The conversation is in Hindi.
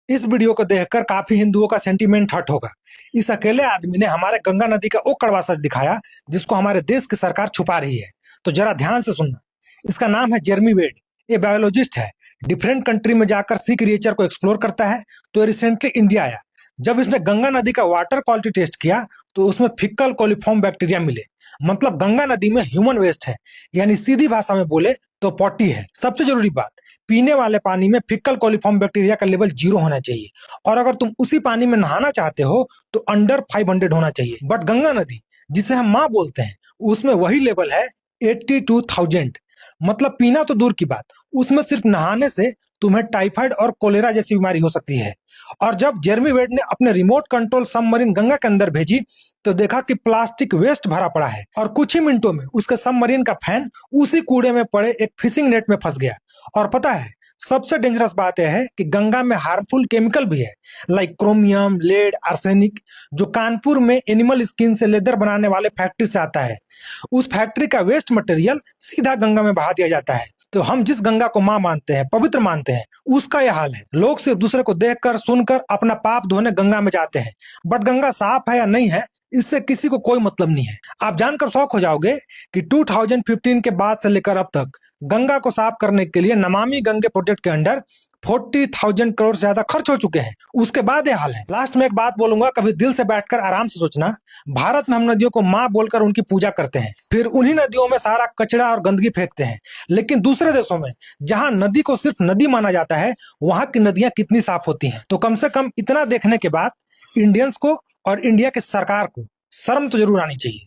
इस वीडियो को देखकर काफी हिंदुओं का सेंटीमेंट हर्ट होगा। इस अकेले आदमी ने हमारे गंगा नदी का वो कड़वा सच दिखाया जिसको हमारे देश की सरकार छुपा रही है। तो जरा ध्यान से सुनना। इसका नाम है जेरेमी वेड। ये बायोलॉजिस्ट है। डिफरेंट कंट्री में जाकर सी क्रिएचर को एक्सप्लोर करता है। तो रिसेंटली इंडिया आया। जब इसने गंगा नदी का वाटर क्वालिटी टेस्ट किया तो उसमें फिक्कल कोलिफॉर्म बैक्टीरिया मिले। मतलब गंगा नदी में ह्यूमन वेस्ट है, यानी सीधी भाषा में बोले तो पॉटी है। सबसे जरूरी बात, पीने वाले पानी में फिक्कल कोलिफॉर्म बैक्टीरिया का लेवल 0 होना चाहिए, और अगर तुम उसी पानी में नहाना चाहते हो तो अंडर 500 होना चाहिए। बट गंगा नदी, जिसे हम माँ बोलते हैं, उसमें वही लेवल है 82,000। मतलब पीना तो दूर की बात, उसमें सिर्फ नहाने से तुम्हें टाइफाइड और कोलेरा जैसी बीमारी हो सकती है। और जब जेरेमी वेड ने अपने रिमोट कंट्रोल सबमरीन गंगा के अंदर भेजी तो देखा कि प्लास्टिक वेस्ट भरा पड़ा है, और कुछ ही मिनटों में उसके सबमरीन का फैन उसी कूड़े में पड़े एक फिशिंग नेट में फंस गया। और पता है, सबसे डेंजरस बात यह है कि गंगा में हार्मफुल केमिकल भी है, लाइक क्रोमियम, लेड, आर्सेनिक, जो कानपुर में एनिमल स्किन से लेदर बनाने वाले फैक्ट्री से आता है। उस फैक्ट्री का वेस्ट मटेरियल सीधा गंगा में बहा दिया जाता है। तो हम जिस गंगा को माँ मानते हैं, पवित्र मानते हैं, उसका यह हाल है। लोग सिर्फ दूसरे को देखकर सुनकर अपना पाप धोने गंगा में जाते हैं, बट गंगा साफ है या नहीं है इससे किसी को कोई मतलब नहीं है। आप जानकर शौक हो जाओगे कि 2015 के बाद से लेकर अब तक गंगा को साफ करने के लिए नमामि गंगे प्रोजेक्ट के अंडर 40,000 करोड़ से ज्यादा खर्च हो चुके हैं। उसके बाद ये हाल है। लास्ट में एक बात बोलूंगा, कभी दिल से बैठकर आराम से सोचना। भारत में हम नदियों को माँ बोलकर उनकी पूजा करते हैं, फिर उन्हीं नदियों में सारा कचरा और गंदगी फेंकते हैं। लेकिन दूसरे देशों में, जहां नदी को सिर्फ नदी माना जाता है, वहां की नदियां कितनी साफ होती हैं। तो कम से कम इतना देखने के बाद इंडियंस को और इंडिया की सरकार को शर्म तो जरूर आनी चाहिए।